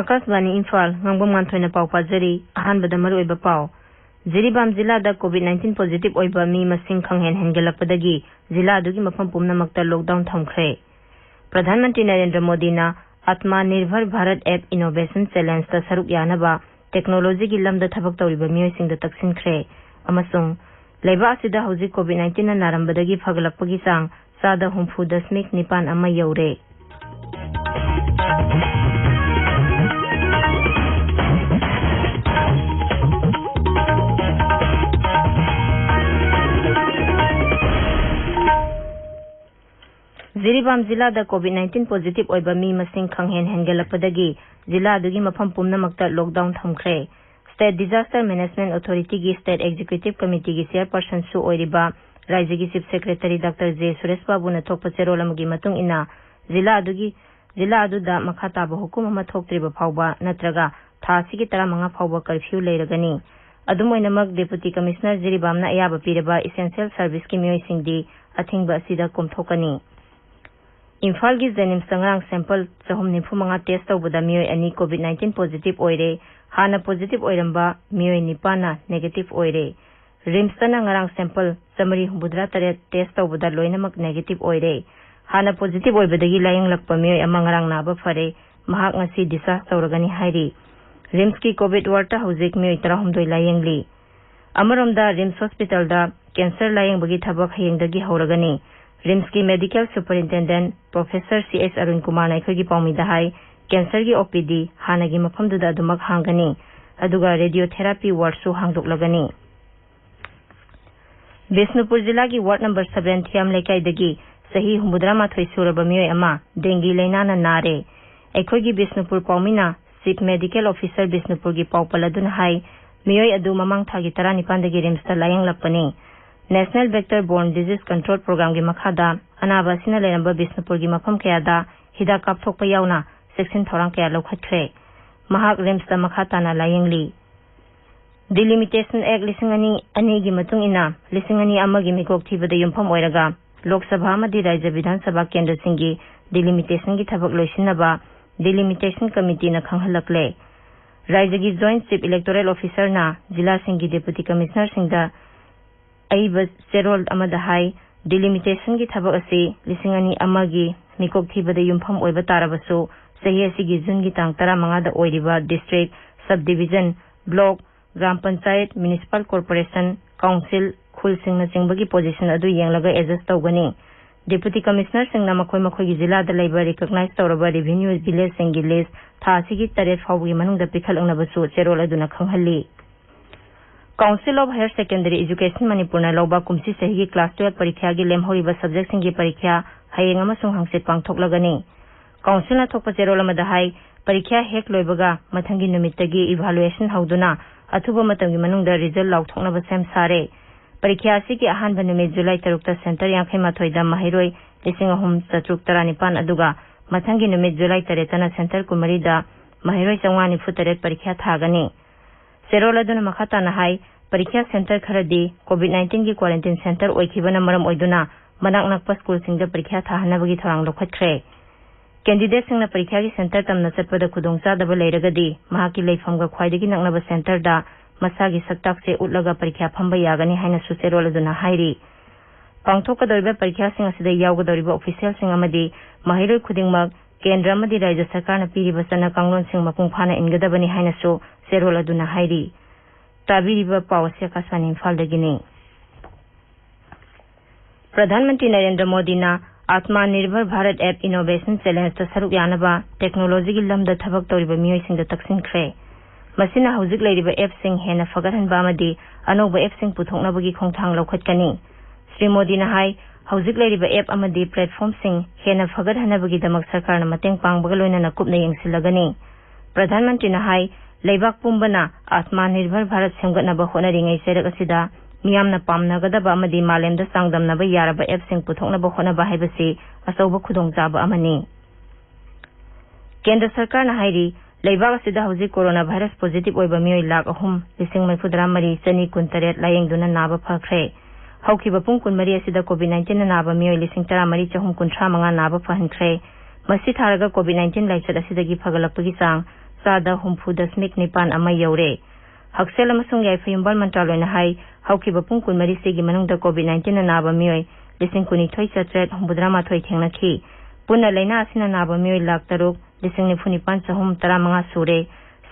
Akashvani Imphal Ngangbam Nganthoi पाव पाजरी अहानबदा मरुइबा पाव जिरीबाम जिला दा कोविड-19 positive ओइबा मी मसिंग खंगहेन हेनगेलपदगी जिला अदुगी मफम पुमनमक्ता लॉकडाउन थमख्रे प्रधानमंत्री नरेंद्र मोदी ना आत्मनिर्भर भारत ऐप इनोवेशन चैलेंज ता सरुक यानबा टेक्नोलॉजी की लमदा थबक तौरिबा मियोइसिंग दा तक्सिनख्रे अमसुंग लेबा असिदा हौजी कोविड-19 ना नारंबदगी फगलकपगी सांग सादा 4.9 अमा यौरे जिरीबाम जिला दा कोविड-19 पॉजिटिव ओइबा मी मसिंग खंगहेन हेनगेलपदगी जिला अदुगी मफम पुमनमक्ता लॉकडाउन थमख्रे स्टेट डिजास्टर मैनेजमेंट अथॉरिटी की स्टेट एग्जीक्यूटिव कमिटी की चेयरपर्सन सु ओइरिबा राज्य की chief secretary doctor J Suresh Babu ने थोकप चेरोलमगी मतुंग इना जिला अदुदा मखा ताबा हुकुम अमा थोक्त्रिबा फावबा नत्रगा थासी की 15 फावबा कर्फ्यू लेरगनी अदुमोइनमक डेप्यूटी कमिश्नर जिरीबामना अयाबा पीरबा इसेंशियल सर्विस की मियोइसिंगदी अथिंगबा असिदा कुमथोकनी इम्फाल की जेनिम्स तंगरांग सैंपल 495 टेस्ट तौबदा मियोय अनि कोविड-19 पॉजिटिव ओइरे हाना पॉजिटिव ओइरंबा मियोय निपाना नेगेटिव ओइरे रिम्स तना ngarang सैंपल 173 टेस्ट तौबदा लोइनमक नेगेटिव ओइरे हाना पॉजिटिव ओइबदगी लायंग लकपा मियोय अमा ngarang नाबा फरे महाक ngasi डिस्चार्ज तौरगनी हाइरी रिम्स की कोविड वार्ड हौजिक मियोय 13 लायंगली अमरोमदा रिम्स हॉस्पिटल दा कैंसर लायंगबगी थबक हयंगदगी हौरगनी रिम्स की medical superintendent professor C S. Arun Kumar नाइखोई की पाउमीदा हाई कैंसर की ओपीडी हानगी मफमदुदा अदुमक हांगनी अदुगा रेडियोथेरापी वार्ड सु हांगदोकलगनी बिष्णुपुर जिला की वार्ड नंबर 7 थियाम लेकाइदगी सही 93 सुरबा मियोय अमा डेंगी लैनाना नारे अखोई की बिष्णुपुर पाउमीना चीफ मेडिकल ऑफिसर बिष्णुपुर की पाउपलदुन हाई मियोय अदु ममांग थागी 19 दगी रिम्स ता लायंग लपनी national vector borne disease control programme की मखादा अनाबासिना लेनबा बिष्णुपुर की मफम कयादा हिदा कापथोकपा यावना सेक्शन थौरांग कया लौखटख्रे महाक रिम्स दा मखा ताना लायंगली डिलिमिटेशन एक्ट 2002 की मतुंग इना 2001 की मिकोक थीबदा युमफम ओइरगा लोकसभा मदि राज्य विधानसभा केंद्र सिंगी डिलिमिटेशन की थबक लोइसिनबा डिलिमिटेशन कमिटी ना खंगहलकले राज्य की जॉइंट चीफ इलेक्टोरल ऑफिसर ना जिला सिंगी डेप्यूटी कमिश्नर सिंगदा अइबा चेरोल अमदा हाई डिलिमिटेशन की थबक असी 2002 की मिकोक थीबदा युमफम ओइबा तारबसु सही असिगी जून की तांग 15 दा ओइरिबा डिस्ट्रिक्ट सब डिवीजन ब्लॉक ग्राम पंचायत म्युनिसिपल कॉर्पोरेशन काउंसिल खुल सिंगना चिंबगी पोजीशन अदु येंगलगा एडजस्ट तौगनी डेप्यूटी कमिश्नर सिंगना मखोय मखोय की जिला दा लेबर रिकॉग्नाइज तौरबा रेवेन्यू विलेज सिंगी लिस्ट थासी की 3 फावगी मनुंगदा पिखलंगनबसु चेरोल अदुना खंगहल्ली council of higher secondary education Manipur लौबा कुमसी सही की क्लास 12 परीक्षा की लेमहौरिबा सब्जेक्ट की परीक्षा हयेंग अमसुंग हंगसित पांगथोकलगनी काउंसिल ना थोकपा चेरोल अमदा हाई परीक्षा हेक लोइबगा मथंगी नुमित्तगी इवैल्यूएशन हौदुना अथुबा मतंगी मनुंगदा रिजल्ट लाउथोकनबा सेम सारे परीक्षा असी की अहानबा नुमित जुलाई 3 ता सेंटर 58 दा महिरोय 3,419 अदुगा मथंगी नुमित जुलाई 3 तना सेंटर 9 दा महिरोय 493 परीक्षा थागनी चेरोल अदुना मखाताना हाई परीक्षा सेंटर खरदी कोविड-19 की क्वारंटाइन सेंटर ओइखिबना मरम ओइदुना मनाक नकपा स्कूल सिंगदा परीक्षा थाहनबगी थौरांग लौखटख्रे कैंडिडेट सिंगना परीक्षा की सेंटर तमना चटपदा खुदोंचादबा लेरगदी महाकी लेफमगा ख्वाइदगी नकनबा सेंटर दा मसागी सक्ताक से उटलगा परीक्षा फंबा यागनी हाइना सुचेरोल अदुना हाइरी पांगथोकदोरिबा परीक्षा सिंग असिदा यावगदोरिबा ऑफिशियल सिंग अमदी महिरोय खुदिंगमक केंद्र अमदी राज्य सरकारना पीरिबा चना कांगलोन सिंग मपुंग फाना इनगदबनी हाइना सु चेरोल अदुना हाइरी ताबीरिबा पावसे आकाशवाणी इम्फालदगिनी प्रधानमंत्री नरेंद्र मोदी ना आत्मनिर्भर भारत ऐप इनोवेशन चैलेंज ता सरुक यानबा टेक्नोलॉजी की लमदा थबक तौरिबा मियोइसिंगदा तक्सिनख्रे मसिना हौजिक लेरिबा ऐप सिंग हेना फगरहनबा अमदी अनौबा ऐप सिंग पुथोकनबगी खोंथांग लौखटकनी श्री मोदी ना हाई हौजिक लेरिबा ऐप अमदी प्लेटफॉर्म सिंग हेना फगरहनबगी दमक सरकारना मतेंग पांगबगा लोइनना कुपना यंगसिलगनी प्रधानमंत्री ना हाई लेबाक पुंबना आत्मनिर्भर भारत सेमगतनबा होनरिङै चेरक असिदा मियामना पामनगदबा अमदी मालेमदा चांगदमनबा यारबा ऐप सिंग पुथोकनबा होनबा हाइबसि अचौबा खुदोंचाबा अमनी केंद्र सरकार ना हाइरी लेबाग असिदा हौजिक कोरोना भाइरस पॉजिटिव ओइबा मियोय लाख अहुम लिसिंग मैफुदरा मरी चनी कुंतरेट लायेंगदुना नाबा फखरे हौखिबा पुंग कुनमरी असिदा कोविड-19 ना नाबा मियोय लिसिंग तरा मरी चहुम कुंथ्रा मंगा नाबा फहनख्रे मसी थारगा कोविड-19 लाइचत असिदगी फगलपगी चांग सादा हुमफु दशमिक निपान अमा यौरे हक्सेल अमसुंग याइफयुंबल मंत्रालयना हाई हौखिबा पुंग कुनमरी सिगी मनुंगदा कोविड-19 ना नाबा मियोय लिसिंग कुनिथोय चत्रेट हुमबुद्रा माथोय थेंगनाखी पुन्ना लैना असिना नाबा मियोय लाख तरुक लिसिंग निफुनिपान चहुम तरा मंगा सूरे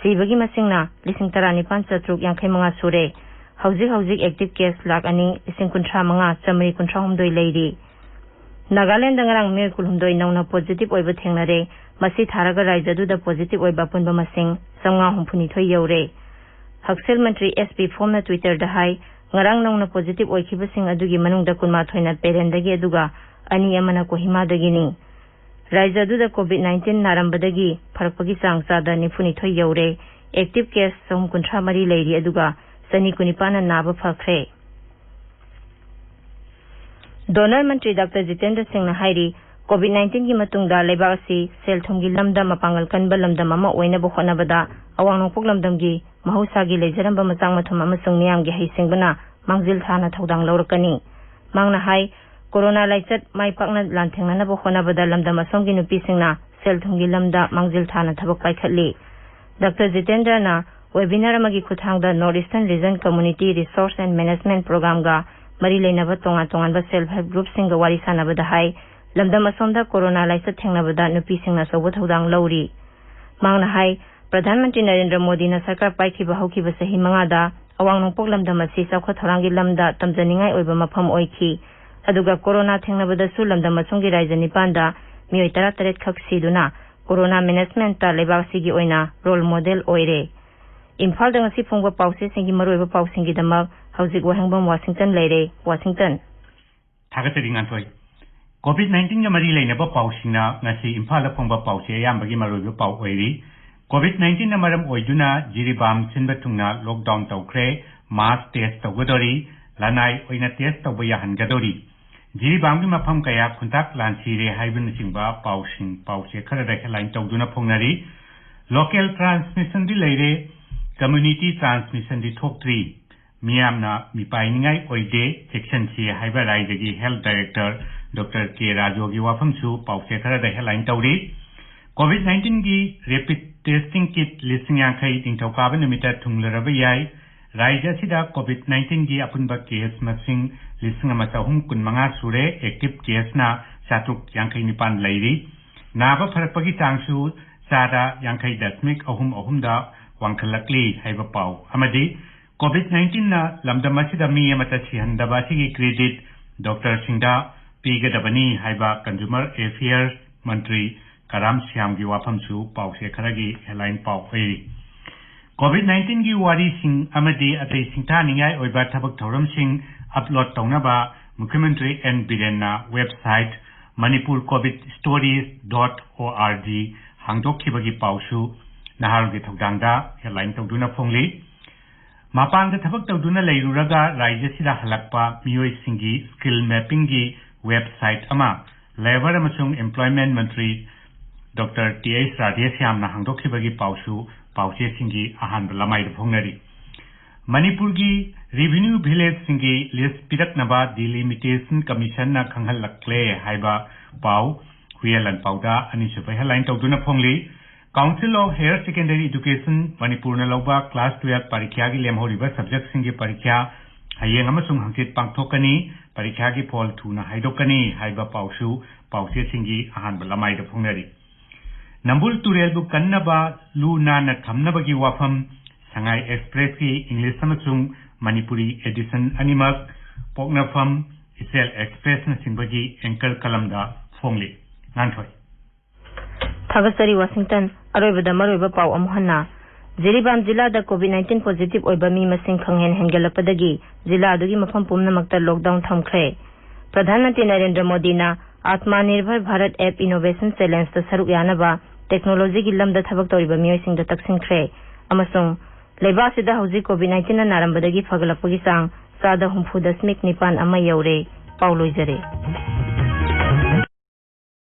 सीबगी मसिंगना लिसिंग तरा निपान चत्रुक यांखै मंगा सूरे हौजिक एक्टिव केस लाख अनि लिसिंग कुंथ्रा मंगा चमरी कुंथ्रा हुमदोय लेरी नागालैंड दंगरांग मियोय कुलहुमदोय नौना positive ओइबा थेंगनारे Masih थारगा राज्यदुदा positive ओइबा पुनबा मसिंग Samanga हुमफुनिथोय you're हक्सेल मंत्री एसपी फोमना ट्विटर दा high ngarang nongna positive oikibasing adugi manungda kunma thoina perendagi aduga ani amana kohima-dagi ni raija duda covid-19 narambadagi pharakpagi chang chada nifuni thoi yaure active case som kunthra mari leiri aduga sani kunipana naba phakre donor mantri dr jitendra singh na hairi covid-19 gi matungda leibasi sel thumgi lamda mapangal kanba lamdam ama oina bo khonabada awang nongpok lamdam gi mahusagi lejaramba machang mathum amasung niyam gi heisingbana mangjil thana thodang lawrakani mangna hai corona laichat mai pakna lanthengna bo khonabada lamdam asomgi nupi singna sel thumgi lamda mangjil thana thabak paikhatli dr jitendra na webinar amagi khuthangda northeastern region community resource and management program ga mari leinaba tongan ba self help group singa wari sanabada hai lamdam asomda corona laichat thengnabada nupi singna sobo thodang lawri mangna hai प्रधानमंत्री नरेंद्र मोदी ना सरकार पाइखिबा हौखिबा सही मंगादा अवांग नोंपोक लमदम असि साखो थरांगी lambda तमजनिंगाई ओइबा मफम ओइखि अदुगा corona थेंगनबदसु लमदम मसुंगी रायज निपानदा मियोय 13 खक सिदुना corona management ता लेबासिगी ओइना role model ओइरे इम्फाल दंगसि फुंगबा पाउसे सिंगी मरोइबा पाउसिंगी दमक हौजिक वाहेंगबम वाशिंगटन लेरे वाशिंगटन थागतरि nganthoi covid-19 ga mari leinaba pausingna ngasi Imphal फुंगबा पाउसे यामबगी मरोइबा पाउ ओइरि COVID-19 नमरम ओइदुना जिरिबाम सिनबतुंगना लॉकडाउन तौख्रे मास टेस्ट तौगदोरी लानाय ओइना टेस्ट तौबा याहनगदोरी जिरिबाम की मफम कया खुंताक लानसीरे हाइबन सिंगबा पाउसे खरदा हेलाइन तौदुना फोंगनारी लोकल ट्रांसमिशन दि लेरे कम्युनिटी ट्रांसमिशन दि थोक्ट्री मियामना मिपाइनिंगाई ओइदे सेक्शन सी हाइबा राइजगी हेल्थ डायरेक्टर डॉक्टर के राजोगी वाफमसु पाउसे खरदा हेलाइन तौरी COVID-19 की रेपिड टेस्टिंग किट लिसिंग यांखै निंथौकाबा नुमिता थुंगलरबा याय राज्य सिदा COVID-19 की अपुनबा केस मसिंग लिसिंग अमसहुम कुनमंगा सुरे एक्टिव केस ना चातुक यांखै निपान लैरी नाबा फरकपगी चांगसु चादा यांखै दशमिक अहुम दा वांखलकली हाइबा पाउ अमदि COVID-19 ना लमदम सिदा मी अमता सिहंदबा सिगी क्रेडिट डॉक्टर सिंदा पीगदबनी हाइबा कंज्यूमर अफेयर्स मंत्री Karam Siam gi wafamsu pause kharagi headline pau pheri COVID-19 gi wari sing amadi atai singtha ningai oiba thabak thoram sing upload tawnaba Mukhyamantri N Biren na website manipurcovidstories.org hangdokhibagi pausu nahar gi thodangda headline tawduna phongli mapang da thabak tawduna leiruraga rajya sida halakpa miyoi singi skill mapping gi website ama labor amasung employment mantri Dr. T.S. Radheshyam na hangdokhibagi pause singi ahan lamai phongnari Manipur gi revenue village singi list piraknaba delimitation commission na khanghal lakle haiba pau huyelan pauda ani supai headline tawduna phongli Council of Higher Secondary Education Manipur na loba class 12 parikya gi lemhoriba subject singi parikya hayeng amasung hangchit pangthokani parikya gi phol thuna haidokani haiba pause singi ahan lamai phongnari Nambul Turel bu kannaba Luna na thamnabagi wafam Sangai Express ki English amasung Manipuri edition animak Poknafam Isel Express na singbagi anchor kalamda phongli Nganthoi Thagasari Washington aroibada maroiba pau amhanna Jiribam jila da COVID-19 positive oiba mi masing khanghen hengelapadagi jila adugi mafam pumnamakta lockdown thamkhre Pradhan Mantri Narendra Modi na Atmanirbhar Bharat App Innovation Challenge ta saruk yanaba technology gi lamda thabak toriba miyoi singda taksinkhre amasung leiba sida hauji COVID-19 na narambadagi fagalapagi sang sada humfu dasmik nipan ama yaure pauloijare